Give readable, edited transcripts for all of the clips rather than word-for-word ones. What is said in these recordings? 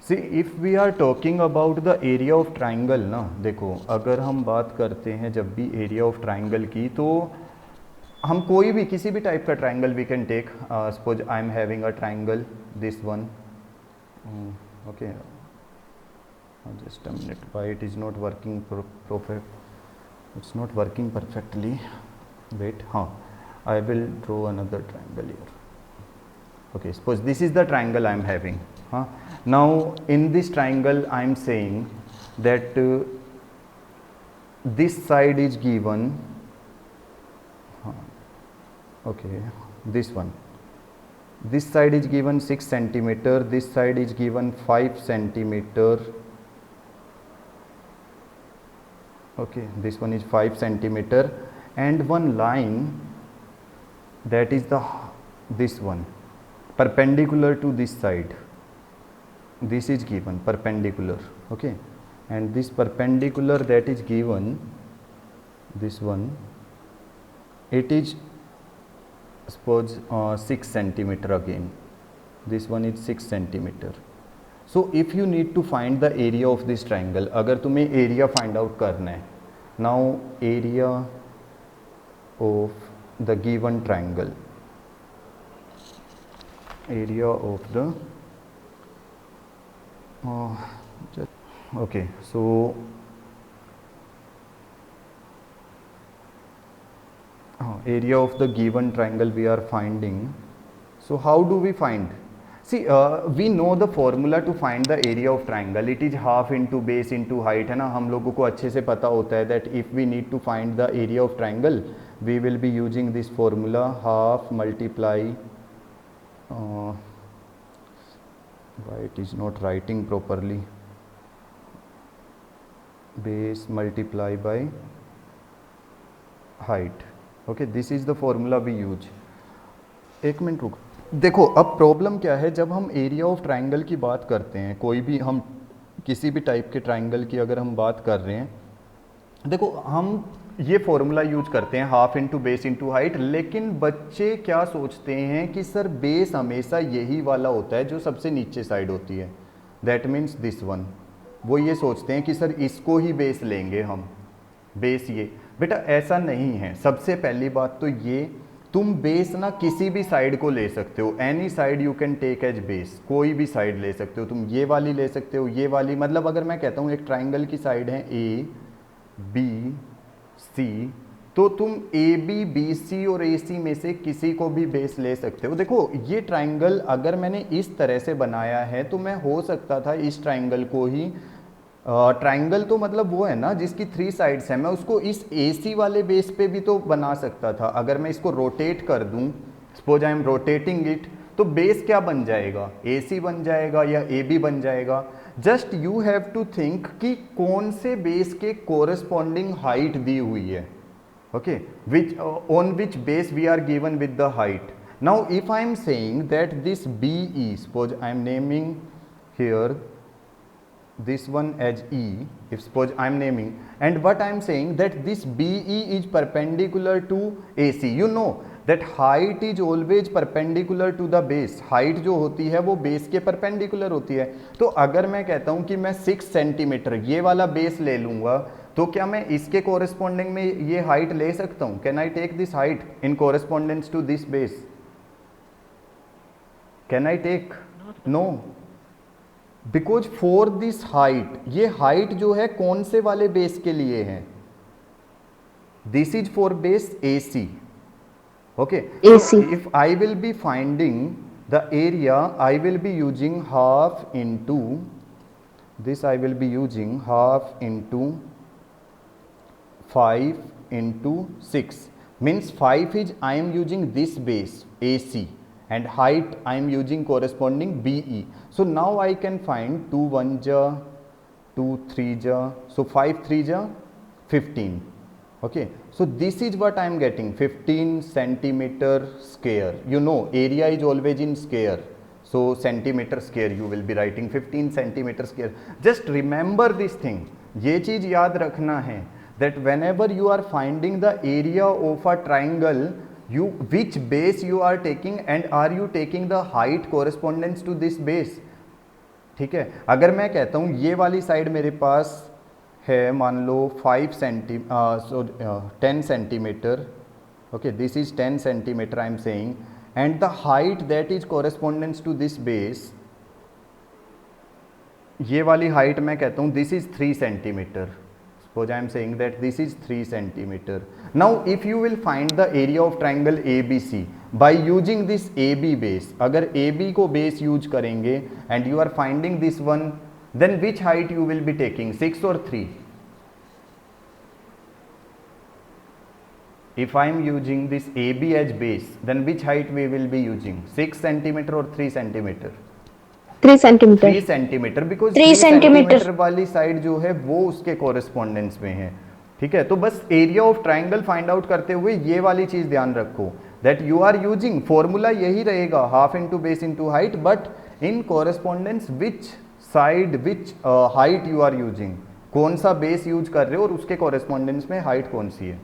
C if we are talking about the area of triangle ना, देखो अगर हम बात करते हैं जब भी एरिया ऑफ ट्राइंगल की, तो हम कोई भी किसी भी टाइप का triangle we can take. Suppose I am having a triangle this one. Okay, just a minute, why it is not working it's not working perfectly. Wait, I will draw another triangle here. Okay, suppose this is the triangle I am having. Now in this triangle I am saying that this side is given, okay, this side is given 6 centimeter, this side is given 5 centimeter. Okay, this one is 5 centimeter, and one line that is this one perpendicular to this side, this is given perpendicular. Okay, and this perpendicular that is given, this one, it is suppose 6 centimeter again, this one is 6 centimeter. So if you need to find the area of this triangle, अगर तुम्हें area find out करना है, now area of the given triangle, area of the okay, so area of the given triangle we are finding. So how do we find? See, we know the formula to find the area of triangle. It is half into base into height, है ना. हम लोगों को अच्छे से पता होता है that if we need to find the area of triangle, we will be using this formula, half multiply why it is not writing properly, base multiply by height. Okay, this is the formula we use. एक minute रुक. देखो अब problem क्या है, जब हम area of triangle की बात करते हैं, कोई भी हम किसी भी टाइप के ट्राइंगल की अगर हम बात कर रहे हैं, देखो हम ये फॉर्मूला यूज करते हैं half into base into height, लेकिन बच्चे क्या सोचते हैं कि सर बेस हमेशा यही वाला होता है जो सबसे नीचे साइड होती है, दैट मीन्स दिस वन. वो ये सोचते हैं कि सर इसको ही बेस लेंगे हम, बेस ये. बेटा ऐसा नहीं है. सबसे पहली बात तो ये, तुम बेस ना किसी भी साइड को ले सकते हो, any side you can take as base. कोई भी साइड ले सकते हो तुम, ये वाली ले सकते हो, ये वाली. मतलब अगर मैं कहता हूँ एक ट्राइंगल की साइड है ए बी सी, तो तुम ए बी बी सी और ए सी में से किसी को भी बेस ले सकते हो. देखो ये ट्राइंगल अगर मैंने इस तरह से बनाया है तो मैं हो सकता था इस ट्राइंगल को ही, ट्राइंगल तो मतलब वो है ना जिसकी 3 साइड्स हैं, मैं उसको इस AC वाले बेस पे भी तो बना सकता था. अगर मैं इसको रोटेट कर दूं, suppose I M rotating it, तो बेस क्या बन जाएगा, AC बन जाएगा या AB बन जाएगा. Just you have to think कि कौन से बेस के कोरस्पॉन्डिंग हाइट दी हुई है. Okay, which on which base we are given with the height. Now if I am saying that this BE, suppose I am naming here this one as E, if suppose I am naming, and what I am saying that this BE is perpendicular to AC. You know that height is always perpendicular to the base. height जो होती है वो base के perpendicular होती है. तो अगर मैं कहता हूँ कि मैं 6 सेंटीमीटर ये वाला बेस ले लूँगा, तो क्या मैं इसके कोरेस्पॉन्डिंग में ये हाइट ले सकता हूँ? Can I take this height in correspondence to this base? Can I take? No, because for this height, ये हाइट जो है कौन से वाले बेस के लिए है? This is for base AC. Okay, if I will be finding the area, I will be using half into this, I will be using half into 5 into 6, means 5 is I am using this base AC and height I am using corresponding BE. So now I can find 2 1 ja, 2 3 ja, so 5 3 ja 15. Okay, so this is what I am getting, 15 centimeter square. You know area is always in square, so centimeter square you will be writing 15 centimeter square. Just remember this thing, ये चीज याद रखना है that whenever you are finding the area of a triangle, you which base you are taking, and are you taking the height correspondence to this base. ठीक है, अगर मैं कहता हूँ ये वाली साइड मेरे पास है मान लो 10 centimetre, okay this is 10 centimetre I am saying, and the height that is correspondence to this base, ये वाली हाइट मैं कहता हूँ this is 3 centimetre, suppose I am saying that this is 3 centimetre. Now if you will find the area of triangle ABC by using this AB base, अगर AB को base use करेंगे and you are finding this one, then which height you will be taking, 6 और 3? If I am using this AB as base, then which height we will be using, 6 centimeter or 3 centimeter? 3 centimetre. 3 centimetre, because 3 3 centimetre centimetre वाली side जो है वो उसके correspondence में है. ठीक है, तो बस area of triangle find out करते हुए ये वाली चीज ध्यान रखो that you are using, formula यही रहेगा half into base into height, but in correspondence which side which height you are using, कौन सा बेस यूज कर रहे हो और उसके कोरेस्पोंडेंस में हाइट कौन सी है.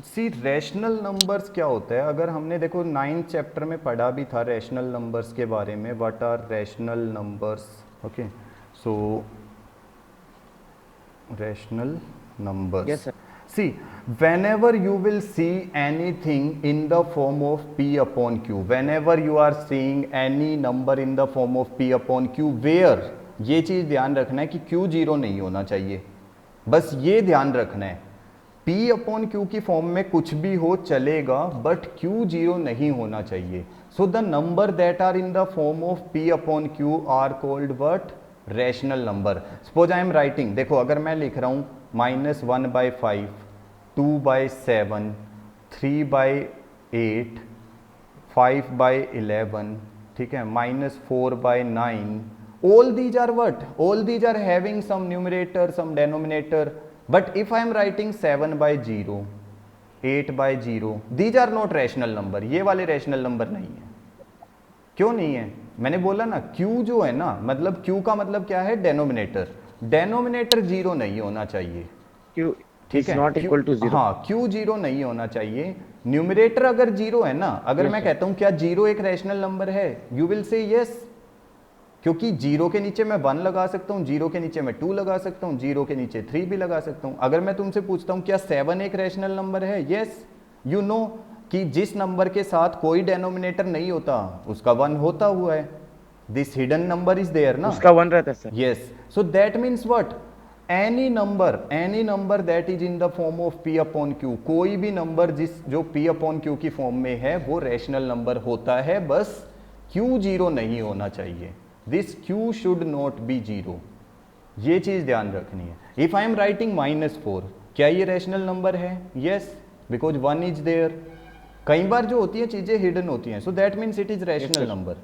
सी रैशनल नंबर्स क्या होता है, अगर हमने देखो 9th चैप्टर में पढ़ा भी था रैशनल नंबर्स के बारे में, what are rational numbers. Okay, so rational numbers, Yes, sir. see whenever you will see anything in the form of P upon Q, whenever you are seeing any number in the form of P upon Q, where, ये चीज़ ध्यान रखना है कि Q 0 नहीं होना चाहिए, बस ये ध्यान रखना है. P अपॉन Q की फॉर्म में कुछ भी हो चलेगा, बट Q 0 नहीं होना चाहिए. So the number that are in the form of P upon Q are called what, rational number. Suppose I am writing, देखो अगर मैं लिख रहा हूँ -1/5, 2/7, 3/8, 5/11, ठीक है, -4/9, all these are what, all these are having some numerator some denominator, but if I am writing 7/0, 8/0, these are not rational number, ये वाले rational number नहीं है. क्यों नहीं है, मैंने बोला ना Q जो है ना, मतलब Q का मतलब क्या है, डेनोमिनेटर, डेनोमिनेटर 0 नहीं होना चाहिए. Q ठीक is है, not equal to 0. हाँ Q 0 नहीं होना चाहिए. न्यूमरेटर अगर 0 है ना, अगर Yes, मैं sir. कहता हूँ क्या 0 एक रैशनल नंबर है, यू विल से यस, क्योंकि 0 के नीचे मैं 1 लगा सकता हूँ, 0 के नीचे मैं 2 लगा सकता हूँ, 0 के नीचे 3 भी लगा सकता हूँ. अगर मैं तुमसे पूछता हूँ क्या 7 एक रैशनल नंबर है, यस, यू नो कि जिस नंबर के साथ कोई डेनोमिनेटर नहीं होता उसका 1 होता हुआ है, this hidden number is there ना, उसका 1 रहता है sir. Yes. So that means what, any number that is in the form of P upon Q, कोई भी नंबर जो P अपॉन Q की फॉर्म में है वो रैशनल नंबर होता है, बस Q 0 नहीं होना चाहिए. This Q should not be 0, ये चीज ध्यान रखनी है. इफ आई एम राइटिंग -4, क्या ये रैशनल नंबर है, यस, बिकॉज 1 इज देयर. कई बार जो होती है चीजें हिडन होती हैं, so that means it is rational number.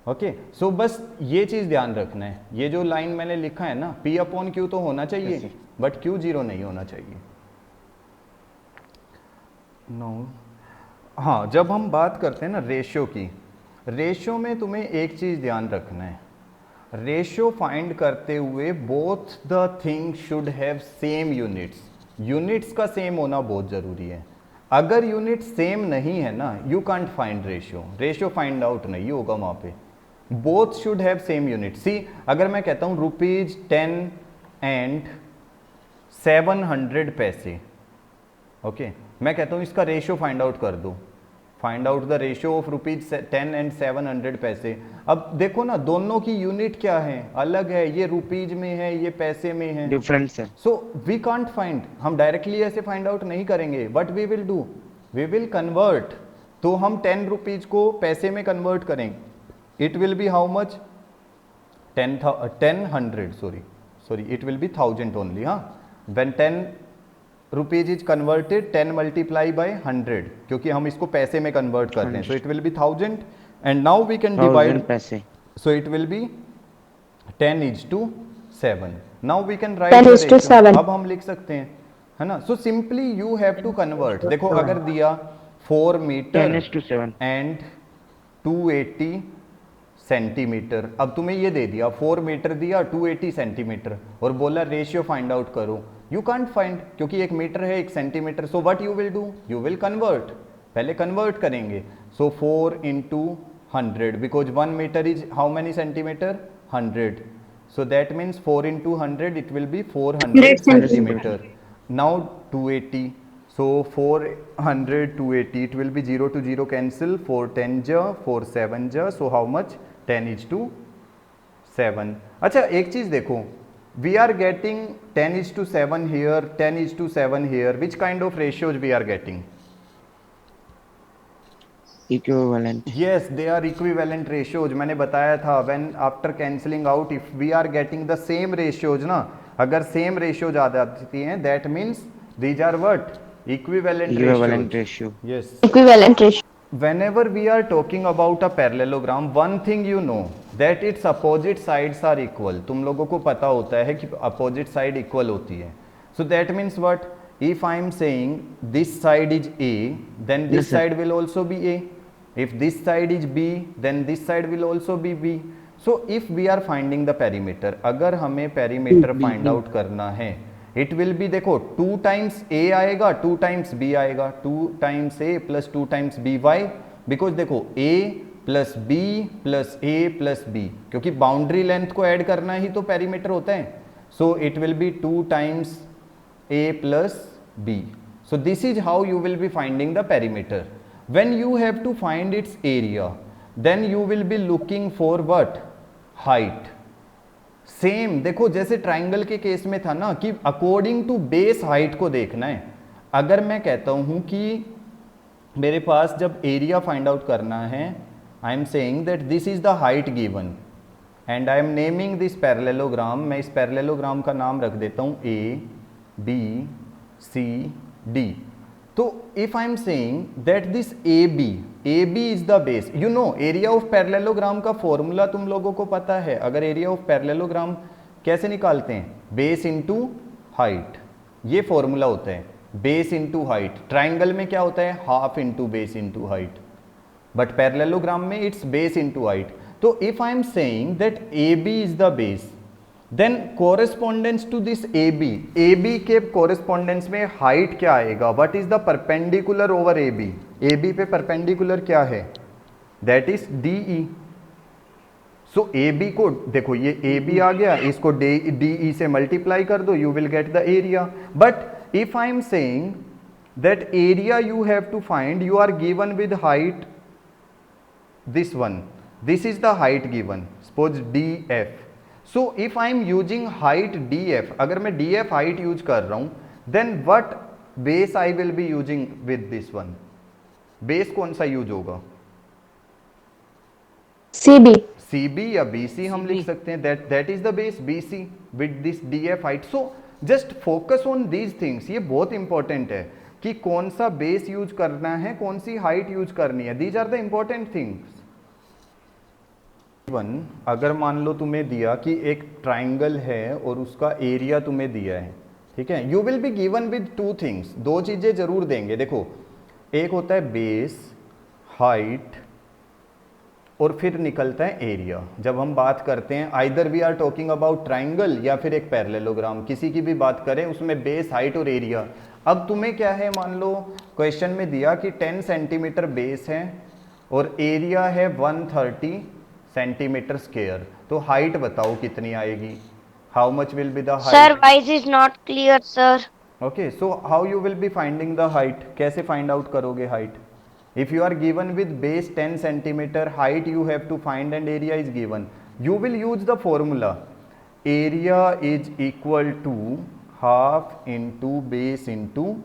Okay, so बस ये चीज ध्यान रखना है, ये जो लाइन मैंने लिखा है ना, P अपॉन Q तो होना चाहिए, बट Q 0 नहीं होना चाहिए. नो हाँ, जब हम बात करते हैं ना रेशियो की, रेशियो में तुम्हें एक चीज ध्यान रखना है, रेशियो फाइंड करते हुए both the thing should have same units. Units का सेम होना बहुत जरूरी है. अगर यूनिट सेम नहीं है ना, you can't find ratio, ratio find out नहीं होगा वहां पे. Both should have same unit. See अगर मैं कहता हूं ₹10 एंड 700 पैसे, ओके, मैं कहता हूं इसका रेशियो फाइंड आउट कर दो, find out the ratio of ₹10 and 700 पैसे. अब देखो ना, दोनों की यूनिट क्या है, अलग है, ये रुपीज में है, ये पैसे में है, डिफरेंस है. सो वी कांट फाइंड, हम डायरेक्टली ऐसे फाइंड आउट नहीं करेंगे. What we will do, we will convert. तो हम 10 रुपीज को पैसे में कन्वर्ट करेंगे, it will be how much, 10 sorry it will be 1000 only. हाँ, when 10 rupees is converted, 10 multiply by 100, क्योंकि हम इसको पैसे में कन्वर्ट करते हैं, so it will be 1000. And now we can divide पैसे, so it will be 10 is to 7. now we can write 10 the is to ratio. 7. अब हम लिख सकते हैं, है ना. so simply you have to convert. देखो अगर दिया 4 मीटर 10:7 एंड 280 सेंटीमीटर, अब तुम्हें ये दे दिया 4 मीटर दिया, 280 सेंटीमीटर, और बोला रेशियो फाइंड आउट करो, यू कांट फाइंड, क्योंकि 1 मीटर है 1 centimetre. So what you will do, you will convert, पहले कन्वर्ट करेंगे. सो 4 into 100 because 1 meter is how many centimeter? 100. So that means 4 into 100 it will be 400 centimeter. Now 280. So 400 280 it will be 0 to 0 cancel, 4 10 ja 4 7 ja, so how much? 10 is to 7. अच्छा एक चीज देखो, we are getting 10 is to 7 here, 10 is to 7 here. Which kind of ratios we are getting? Equivalent. Yes, they are equivalent ratios. मैंने बताया था when after cancelling out if we are getting the same ratios ना, अगर same ratios आ जाती हैं that means these are what? Equivalent Equivalent ratios. ratio. Yes. Equivalent ratio. Whenever we are talking about a parallelogram, one thing you know that its opposite sides are equal. तुम लोगों को पता होता है कि opposite side equal होती है. So that means what? If I am saying this side is A, then this Yes, sir. side will also be A. If this side is B, then this side will also be B. So if we are finding the perimeter, अगर हमें perimeter find out करना है, it will be देखो 2 times A आएगा, 2 times B आएगा, 2 times A plus 2 times B. Why? Because देखो A plus B plus A plus B, क्योंकि boundary length को ऐड करना ही तो पेरीमीटर होता है. So it will be 2 times A plus B. So this is how you will be finding the perimeter. When you have to find its area, then you will be looking for what? Height. Same देखो जैसे triangle के case में था ना कि according to base height को देखना है. अगर मैं कहता हूं कि मेरे पास जब एरिया फाइंड आउट करना है, I am saying that this is the height given and I am naming this parallelogram. मैं इस पैरेललोग्राम का नाम रख देता हूं ए बी सी डी. तो if I am saying that this A B is the base, you know area of parallelogram का formula तुम लोगों को पता है. अगर एरिया ऑफ पैरेललोग्राम कैसे निकालते हैं? बेस इनटू हाइट, ये फॉर्मूला होता है. Base into height. ट्राइंगल में क्या होता है? Half into base into height, but parallelogram में इट्स बेस इनटू हाइट. तो if I am saying that A B is the base, then correspondence to this A B के correspondence में height क्या आएगा? What is the perpendicular over A B पे perpendicular क्या है? That is D E. So A B को देखो, ये ए बी आ गया, इसको डी ई से मल्टीप्लाई कर दो, you will get the area. But if I am saying that area you have to find, you are given with height this one, this is the height given, suppose df. so if I am using height df, अगर मैं df height use कर रहा हूं, then what base I will be using with this one? base कौन सा use होगा? CB. CB या BC हम लिख सकते हैं, that is the base BC with this df height. so just focus on these things. ये बहुत इंपॉर्टेंट है कि कौन सा बेस यूज करना है, कौन सी हाइट यूज करनी है. These are the important things. अगर मान लो तुम्हें दिया कि एक ट्राइंगल है और उसका एरिया तुम्हें दिया है, ठीक है, you will be given with 2 things. 2 चीजें जरूर देंगे. देखो, एक होता है बेस, हाइट, और फिर निकलता है एरिया. जब हम बात करते हैं either we are talking about triangle या फिर एक पैरेललोग्राम, किसी की भी बात करें उसमें बेस, हाइट और एरिया. अब तुम्हें क्या है, मान लो क्वेश्चन में दिया कि 10 सेंटीमीटर बेस है और एरिया है 130 सेंटीमीटर स्क्वायर, तो हाइट बताओ कितनी आएगी? How much will be the height? Sir, voice is not clear, sir. Okay, so how you will be finding the height? कैसे फाइंड आउट करोगे height? If you are given with base 10 centimetre, height you have to find and area is given, you will use the formula area is equal to half into base into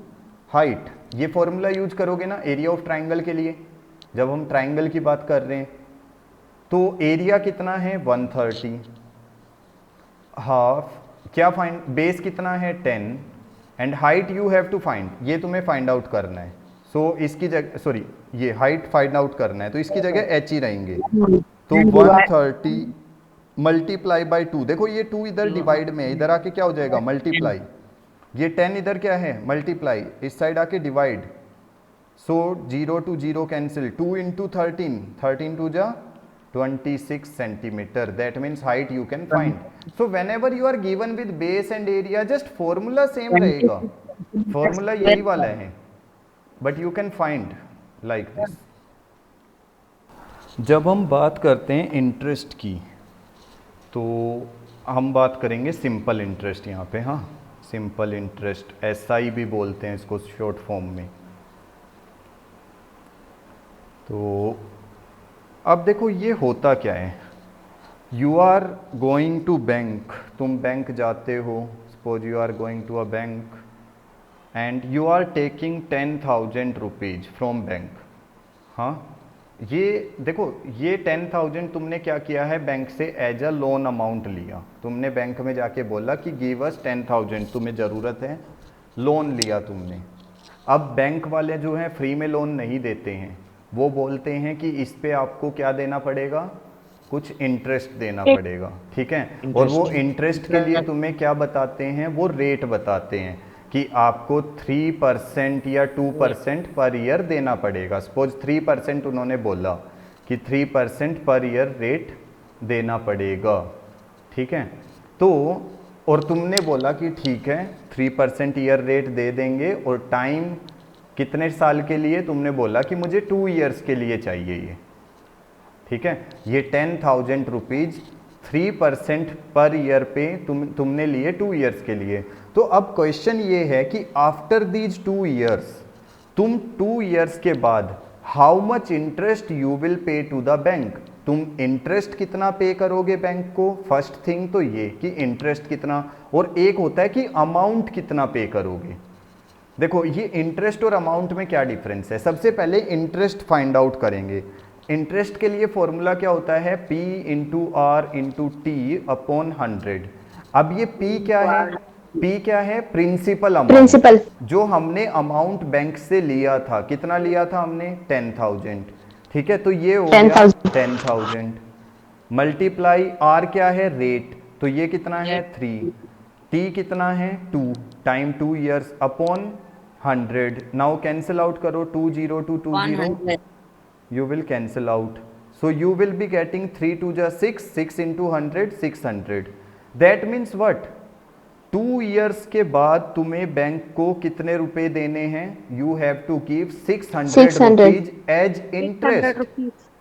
height. ये formula use करोगे ना area of triangle के लिए. जब हम triangle की बात कर रहे हैं तो एरिया कितना है? 130, हाफ क्या फाइंड, बेस कितना है? 10, and height you have to find, ये तुम्हें फाइंड आउट करना है. सो इसकी जगह, सॉरी, ये हाइट फाइंड आउट करना है, तो इसकी जगह h ही रहेंगे. तो 130 मल्टीप्लाई बाई 2. देखो ये 2 इधर डिवाइड में है, इधर आके क्या हो जाएगा? मल्टीप्लाई. ये 10 इधर क्या है? मल्टीप्लाई. इस साइड आके divide. So 0 to 0 cancel. 2 into 13, 13 2 जा 26 centimetre. That means height you can find. So whenever you are given with base and area, just formula same रहेगा, फॉर्मूला यही वाला है, but you can find like this. जब हम बात करते हैं इंटरेस्ट की तो हम बात करेंगे सिंपल इंटरेस्ट यहाँ पे। हाँ, सिंपल इंटरेस्ट, एसआई भी बोलते हैं इसको शॉर्ट फॉर्म में। तो अब देखो ये होता क्या है, you are going to bank, तुम बैंक जाते हो, suppose you are going to a bank and you are taking 10,000 rupees from bank. हाँ, ये देखो, ये 10,000 तुमने क्या किया है, बैंक से एज अ लोन अमाउंट लिया। तुमने बैंक में जाके बोला कि गिव अस 10,000, तुम्हें ज़रूरत है, लोन लिया तुमने। अब बैंक वाले जो हैं फ्री में लोन नहीं देते हैं, वो बोलते हैं कि इस पे आपको क्या देना पड़ेगा, कुछ इंटरेस्ट देना पड़ेगा, ठीक है। और वो इंटरेस्ट के लिए तुम्हें क्या बताते हैं, वो रेट बताते हैं कि आपको 3% या 2% पर ईयर देना पड़ेगा। सपोज 3% उन्होंने बोला कि 3% पर ईयर रेट देना पड़ेगा, ठीक है। तो और तुमने बोला कि ठीक है 3% ईयर रेट दे देंगे, और टाइम कितने साल के लिए, तुमने बोला कि मुझे 2 ईयर्स के लिए चाहिए ये, ठीक है। ये 10,000 रुपीज 3% पर ईयर पे तुमने लिए 2 ईयर्स के लिए। तो अब क्वेश्चन ये है कि आफ्टर दीज 2 ईयर्स, तुम 2 ईयर्स के बाद how much interest you will pay to the bank, तुम इंटरेस्ट कितना पे करोगे बैंक को। फर्स्ट थिंग तो ये कि इंटरेस्ट कितना, और एक होता है कि अमाउंट कितना पे करोगे। देखो ये इंटरेस्ट और अमाउंट में क्या डिफरेंस है, सबसे पहले इंटरेस्ट फाइंड आउट करेंगे। इंटरेस्ट के लिए फॉर्मूला क्या होता है, P into R into T upon 100। अब ये P क्या है, P क्या है, प्रिंसिपल अमाउंट, प्रिंसिपल जो हमने अमाउंट बैंक से लिया था, कितना लिया था हमने, 10,000, ठीक है। तो ये हो गया 10,000 मल्टीप्लाई R क्या है, रेट, तो ये कितना है 3, T कितना है 2, time 2 years upon 100। Now cancel out करो, 2 0 2 2 0, you will cancel out, so you will be getting 3 2 जा 6, 6 into 100 600। that means what, 2 years के बाद तुम्हें बैंक को कितने रुपए देने हैं, you have to give 600 rupees as interest.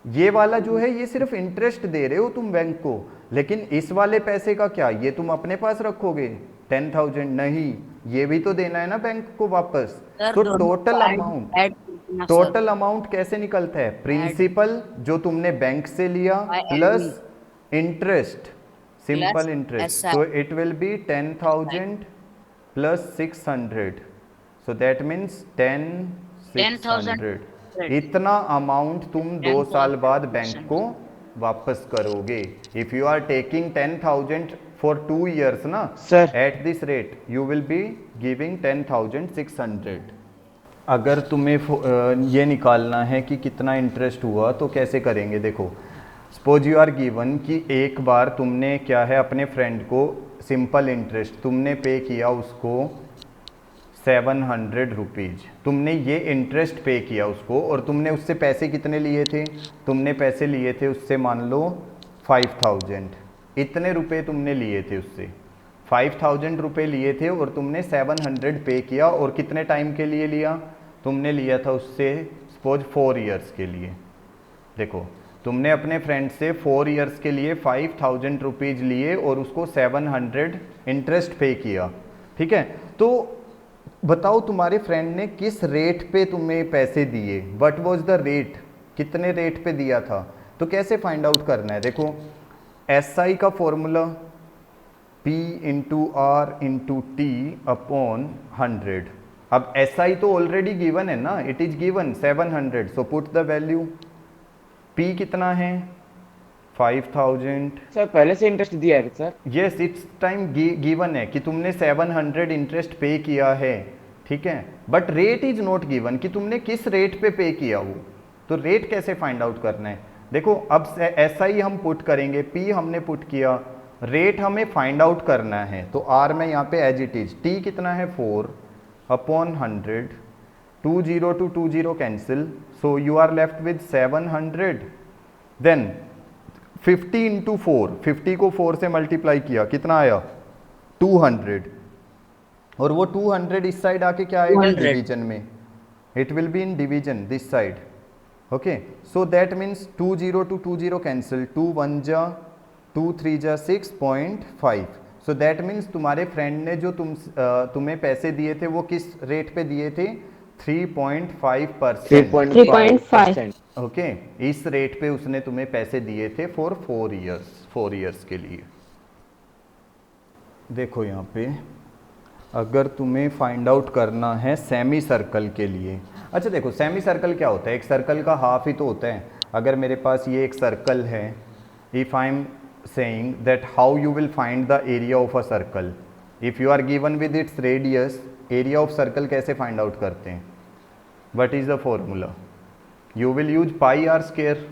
ये वाला जो है ये सिर्फ इंटरेस्ट दे रहे हो तुम बैंक को, लेकिन इस वाले पैसे का क्या, ये तुम अपने पास रखोगे 10,000, नहीं, ये भी तो देना है ना बैंक को वापस। तो टोटल अमाउंट कैसे निकलता है, प्रिंसिपल जो तुमने बैंक से लिया plus interest, simple interest, so it will B 10,000 plus 600, so that means 10,600। इतना अमाउंट तुम 2 साल बाद बैंक को वापस करोगे। If you are taking 10,000 for 2 years ना sir, at this rate you will be giving 10,600। अगर तुम्हें ये निकालना है कि कितना इंटरेस्ट हुआ तो कैसे करेंगे, देखो सपोज यू आर गिवन कि एक बार तुमने क्या है अपने फ्रेंड को सिंपल इंटरेस्ट तुमने पे किया उसको 700 रुपीज़, तुमने ये इंटरेस्ट पे किया उसको, और तुमने उससे पैसे कितने लिए थे, तुमने पैसे लिए थे उससे मान लो 5,000, इतने रुपए तुमने लिए थे उससे, 5,000 रुपये लिए थे और तुमने 700 पे किया, और कितने टाइम के लिए लिया, तुमने लिया था उससे सपोज 4 ईयर्स के लिए। देखो तुमने अपने फ्रेंड से 4 ईयर्स के लिए 5,000 रुपीज़ लिए और उसको 700 इंटरेस्ट पे किया, ठीक है। तो बताओ तुम्हारे फ्रेंड ने किस रेट पे तुम्हें पैसे दिए, व्हाट वाज द रेट, कितने रेट पे दिया था। तो कैसे फाइंड आउट करना है, देखो SI का formula P into R into T upon 100। अब SI तो ऑलरेडी गिवन है ना, it is given 700, so put the value, P कितना है 5,000। सर पहले से इंटरेस्ट दिया है sir, yes it's time given है कि तुमने 700 इंटरेस्ट पे किया है, ठीक है, but rate is not given कि तुमने किस रेट पे किया वो। तो रेट कैसे फाइंड आउट करना है, देखो अब SI हम पुट करेंगे, P हमने पुट किया, रेट हमें फाइंड आउट करना है, तो R में यहाँ पे एज इट इज, T कितना है 4 upon 100, 2 0 to 2 0 cancel, so you are left with 700, then 50 into 4, 50 को 4 से मल्टीप्लाई किया, कितना आया 200, और वो 200 इस साइड आके क्या आएगा डिवीजन में, it will be in division this side, Okay, so that means 2 0 to 2 0 cancel, 2 1 जा 2 3 जा 6.5. So that means तुम्हारे फ्रेंड ने जो तुम्हें पैसे दिए थे वो किस रेट पे दिए थे? 3.5%. 3.5%. ओके, इस रेट पे उसने तुम्हें पैसे दिए थे फॉर 4 इयर्स के लिए. देखो यहाँ पे अगर तुम्हें फाइंड आउट करना है सेमी सर्कल के लिए. अच्छा देखो, सेमी सर्कल क्या होता है? एक सर्कल का हाफ ही तो होता है. अगर मेरे पास ये एक सर्कल है, if I am saying that how you will find the area of a circle, if you are given with its radius, area of circle कैसे फाइंड आउट करते हैं? What is the formula? You will use pi R square.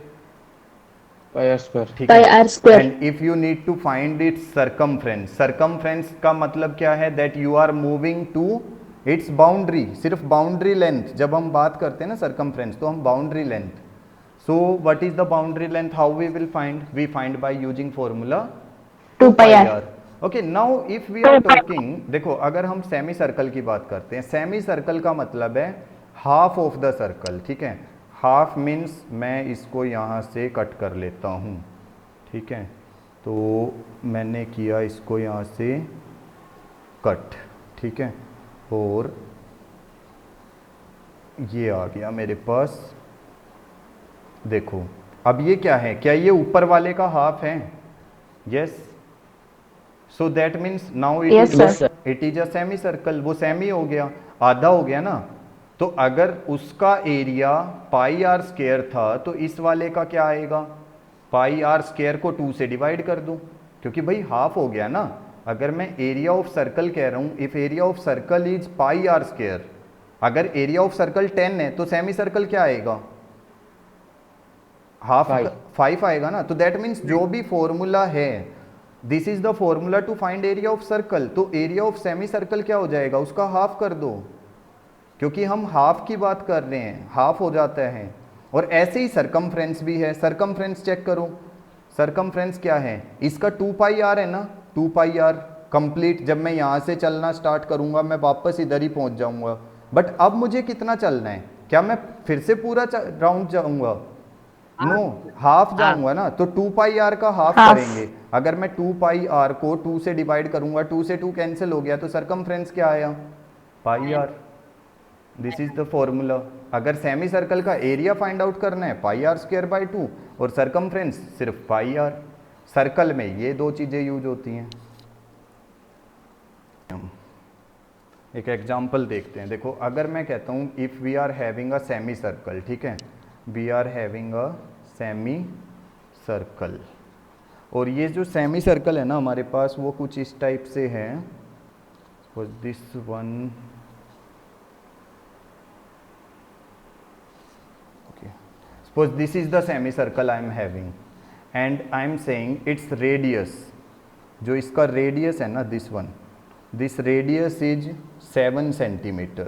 Pi r square. ठीक Pi है. r square. And if you need to find its circumference, circumference का मतलब क्या है? That you are moving to it's boundary. सिर्फ boundary length, जब हम बात करते हैं ना सर्कमफ्रेंस, तो हम boundary length. So what is the boundary length? How we will find? We find by using formula 2 pi r. Okay, now if we are talking, देखो अगर हम सेमी सर्कल की बात करते हैं, सेमी सर्कल का मतलब है हाफ ऑफ द सर्कल. ठीक है, हाफ मीन्स मैं इसको यहाँ से कट कर लेता हूँ. ठीक है, तो मैंने किया इसको यहाँ से कट. ठीक है, और ये आ गया मेरे पास. देखो अब ये क्या है? क्या ये ऊपर वाले का हाफ है? Yes. So that means now Yes, sir. It is a semi circle. वो सेमी हो गया, आधा हो गया ना. तो अगर उसका एरिया पाई आर स्क्वायर था तो इस वाले का क्या आएगा? पाई आर स्क्वायर को 2 से डिवाइड कर दूं, क्योंकि भाई हाफ हो गया ना. अगर मैं एरिया ऑफ सर्कल कह रहा हूं, if area of circle is pi R square, अगर एरिया ऑफ सर्कल 10 है तो सेमी सर्कल क्या आएगा? हाफ 5 आएगा ना. तो दैट मीन्स जो भी फॉर्मूला है, this is the formula to find area of circle. तो एरिया ऑफ सेमी सर्कल क्या हो जाएगा? उसका हाफ कर दो, क्योंकि हम हाफ की बात कर रहे हैं, हाफ हो जाता है. और ऐसे ही सरकमफ्रेंस भी है. सरकमफ्रेंस चेक करो, सरकमफ्रेंस क्या है? इसका 2 पाई आर है ना. 2 पाई आर कंप्लीट. जब मैं यहाँ से चलना स्टार्ट करूँगा मैं वापस इधर ही पहुँच जाऊँगा. बट अब मुझे कितना चलना है? क्या मैं फिर से पूरा राउंड जाऊँगा? नो, हाफ जाऊँगा ना. तो 2 पाई आर का हाफ करेंगे. अगर मैं 2 पाई आर को 2 से डिवाइड करूँगा, 2 से 2 कैंसिल हो गया, तो सरकमफ्रेंस क्या आया? Pi r. This is the formula. अगर सेमी सर्कल का एरिया फाइंड आउट करना है, पाई आर स्क्वायर बाई 2, और सरकमफ्रेंस सिर्फ पाई आर. सर्कल में ये दो चीज़ें यूज होती हैं. एक एग्जांपल देखते हैं. देखो अगर मैं कहता हूँ if we are having a semi circle, ठीक है, we are having a semi circle, और ये जो सेमी सर्कल है ना हमारे पास, वो कुछ इस टाइप से है. This one, suppose this is the semicircle I am having and I am saying its radius, जो इसका radius है ना, this radius is 7 centimeter.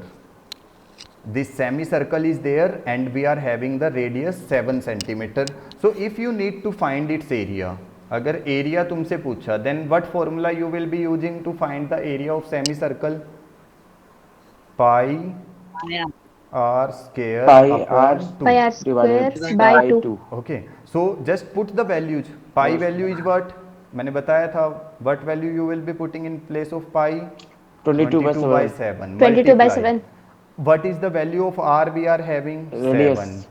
This semicircle is there and we are having the radius 7 centimeter. So if you need to find its area, अगर area तुमसे पूछा, then what formula you will be using to find the area of semicircle? Pi r square Pi upon r 2. Pi r divided square by 2. Okay, so just put the values. Pi value is what? मैंने बताया था. What value you will be putting in place of pi? 22 by 7. 22 by Multiply. 7. What is the value of r we are having? Radius. 7.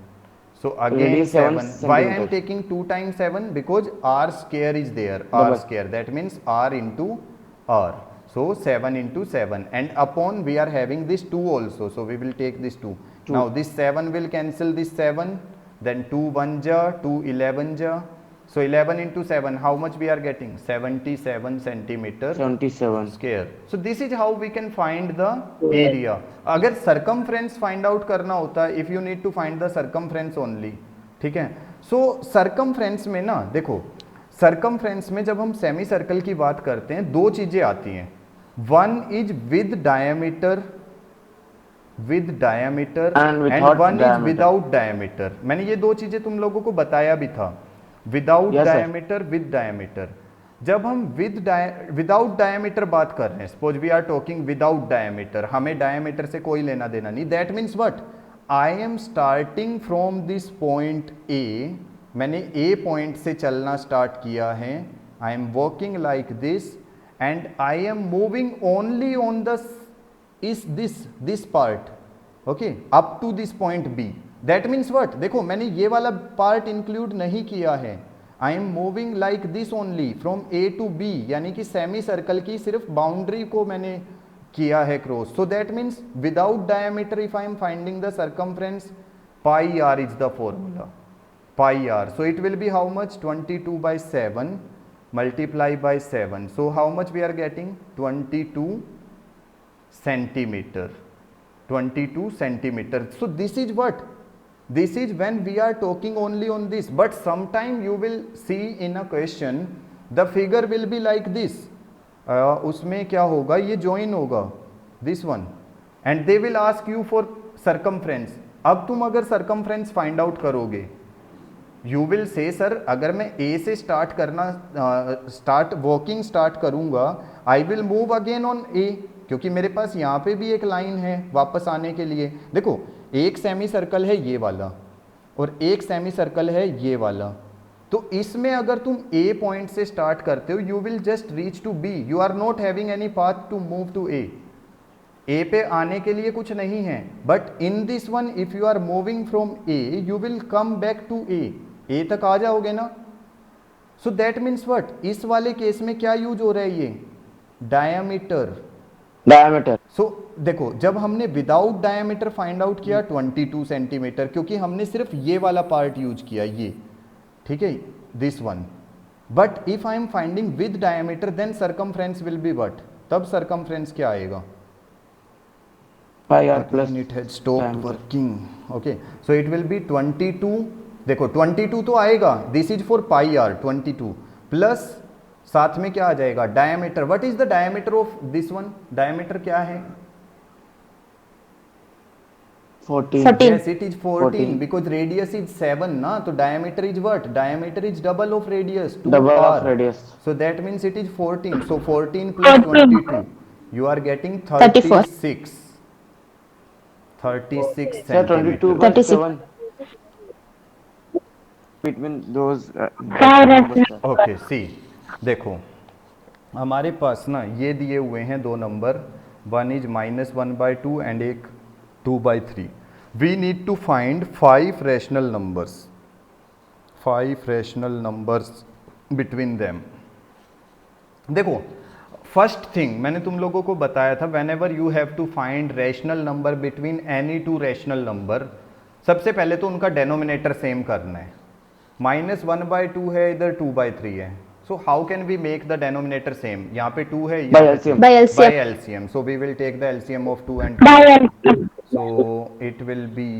So again Radius 7. 7 Why I am centimeters. taking 2 times 7? Because r square is there. R Double. square. That means r into r. So 7 into 7. And upon we are having this 2 also. So we will take this 2. Now this 7 will cancel this 7. Then 2 1 ja, 2 11 ja. So 11 into 7, how much we are getting? 77 centimeter 77. square. So this is how we can find the area. अगर circumference find out करना होता है, if you need to find the circumference only, ठीक है. So circumference में ना देखो, circumference में जब हम सेमी सर्कल की बात करते हैं, दो चीजें आती हैं. One is with diameter And and without one is diameter. without diameter. मैंने ये दो चीजें तुम लोगों को बताया भी था. Without Yes, sir. Diameter, with diameter. जब हम विदाउट डायमीटर बात कर रहे हैं, suppose we are talking without diameter, हमें डायमीटर से कोई लेना देना नहीं. That means what? I am starting from this point A, मैंने ए पॉइंट से चलना स्टार्ट किया है, I am working like this and I am moving only on the this part, okay, up to this point B. That means what, देखो मैंने ये वाला part include नहीं किया है, I am moving like this only from A to B, यानी कि semi circle की सिर्फ बाउंड्री को मैंने किया है cross. So that means without diameter if I am finding the circumference, pi R is the formula, pi R. So it will be how much, 22/7 multiply by 7. So how much we are getting, 22 centimeter, 22 centimeter. So this is what, this is when we are talking only on this, but sometime you will see in a question the figure will be like this, उसमें क्या होगा, ये join होगा this one and they will ask you for circumference। अब तुम अगर circumference find out करोगे, you will say sir अगर मैं ए से स्टार्ट करना वॉकिंग स्टार्ट करूंगा, I will move again on A, क्योंकि मेरे पास यहाँ पे भी एक लाइन है वापस आने के लिए। देखो एक सेमी सर्कल है ये वाला और एक सेमी सर्कल है ये वाला, तो इसमें अगर तुम ए पॉइंट से स्टार्ट करते हो you will just reach to B, you are not having any path to move to A, A पे आने के लिए कुछ नहीं है। But in this one if you are moving from A you will come back to A तक आ जाओगे ना। सो दैट मीन्स व्हाट, इस वाले केस में क्या यूज हो रहा है, ये डायामीटर, डायमीटर। सो देखो जब हमने विदाउट डायामीटर फाइंड आउट किया 22 सेंटीमीटर, क्योंकि हमने सिर्फ ये वाला पार्ट यूज किया ये, ठीक है, this one. But if I am finding with diameter then circumference will be what, तब सर्कमफ्रेंस क्या आएगा, pi r plus it had stopped working, okay, so it will be 22, देखो 22 तो आएगा, this is for pi R 22 plus साथ में क्या आ जाएगा, diameter. What is the diameter of this one, diameter क्या है, 14। yes it is 14 because radius is 7 ना, तो diameter is what, diameter is double of radius, 2 Double r, of radius. so that means it is 14, so 14 plus 22 you are getting 34. 36 Sir, centimeter। 22/7 between those numbers, sir. Okay see, देखो हमारे पास ना ये दिए हुए हैं दो नंबर, वन इज -1/2 एंड एक 2/3। We need to find 5 rational numbers, 5 rational numbers between them. देखो फर्स्ट थिंग मैंने तुम लोगों को बताया था, whenever you have to find rational number between any two rational number, सबसे पहले तो उनका डेनोमिनेटर सेम करना है। -1/2 है, इधर 2/3 है, so how can we make the denominator same, यहाँ पे 2 है, By LCM. By LCM. by LCM, so we will take the LCM of 2 and 2, By LCM. so it will be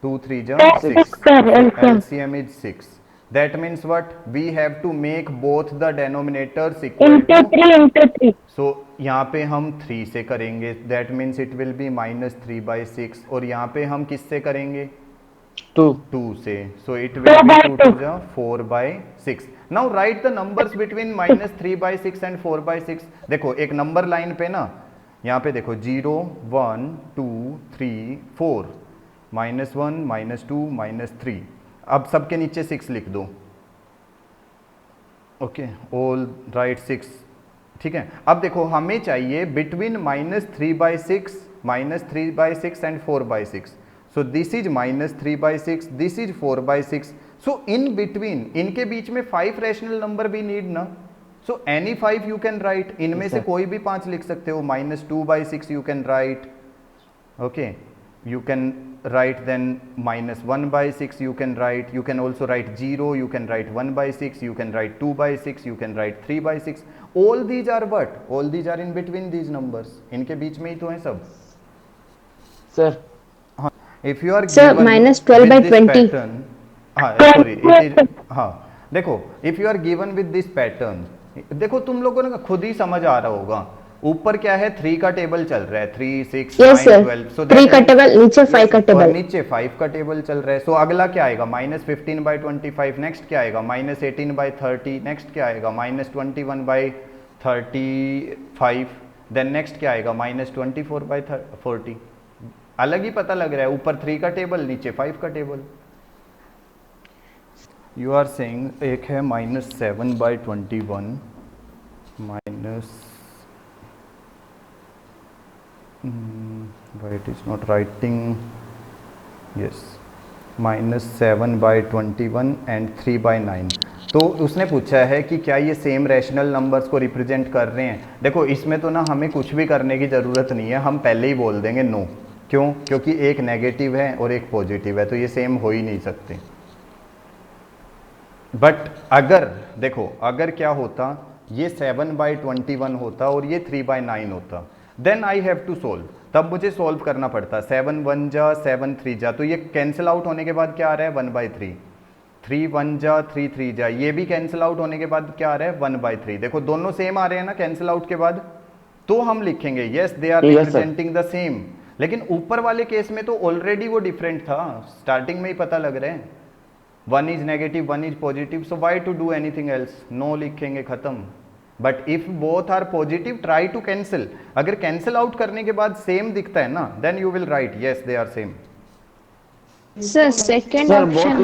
2 3 That's 6, sir, so LCM. LCM is 6, that means what, we have to make both the denominators equal Into to, 3 into 3. so यहाँ पे हम 3 से करेंगे, that means it will be -3/6, और यहाँ पे हम किससे करेंगे, 2 से, so it will be 2 to the 4/6। now write the numbers between -3/6 and 4/6। देखो एक नंबर लाइन पे ना, यहाँ पे देखो 0 1 2 3 4, -1 -2 -3, अब सबके नीचे 6 लिख दो, ओके, ऑल राइट 6, ठीक है। अब देखो हमें चाहिए between -3/6 and 4/6, so this is -3/6, this is 4/6, so in between, इनके बीच में 5 रैशनल नंबर भी नीड ना, so any 5 you can write, इनमें से कोई भी 5 लिख सकते हो, -2/6 you can write, okay, you can write then -1/6 you can write, you can also write 0, you can write 1/6, you can write 2/6, you can write 3/6, all these are what, all these are in between these numbers, इनके बीच में ही तो हैं सब। Sir, If you are Sir, given -12 with by this 20. pattern, हाँ sorry, it is, हाँ देखो if you are given with this pattern, देखो तुम लोगों ने खुद ही समझ आ रहा होगा, ऊपर क्या है 3 का टेबल चल रहा है, 3 6 Yes 9 sir. 12, so 3 का टेबल, नीचे 5 का और टेबल. नीचे 5 का टेबल चल रहा है, सो अगला क्या आएगा, -15/25, नेक्स्ट क्या आएगा, -18/30, नेक्स्ट क्या आएगा, -21/35, देन नेक्स्ट क्या आएगा, -24/40, अलग ही पता लग रहा है, ऊपर 3 का टेबल नीचे 5 का टेबल। यू आर सेइंग एक है -7/21 minus why it is not writing, yes, -7/21 and 3/9। तो उसने पूछा है कि क्या ये सेम रैशनल नंबर्स को रिप्रेजेंट कर रहे हैं। देखो इसमें तो ना हमें कुछ भी करने की ज़रूरत नहीं है, हम पहले ही बोल देंगे नो। क्यों? क्योंकि एक नेगेटिव है और एक पॉजिटिव है, तो ये सेम हो ही नहीं सकते। बट अगर देखो, अगर क्या होता, ये 7/21 होता और ये 3/9 होता, then I have to solve, तब मुझे सोल्व करना पड़ता। 7 1 जा 7 3 जा, तो ये कैंसिल आउट होने के बाद क्या आ रहा है 1/3। 3 1 जा 3 3 जा, ये भी कैंसिल आउट होने के बाद क्या आ रहा है 1/3। देखो दोनों सेम आ रहे हैं ना कैंसिल आउट के बाद, तो हम लिखेंगे yes they are Yes, sir. Representing the same. लेकिन ऊपर वाले केस में तो ऑलरेडी वो डिफरेंट था, स्टार्टिंग में ही पता लग रहे हैं, 1 is negative 1 is positive, so why to do anything else, no लिखेंगे खत्म। But if both are positive try to cancel, अगर कैंसिल आउट करने के बाद सेम दिखता है ना, then you will write yes they are same. Sir, second Sir, option.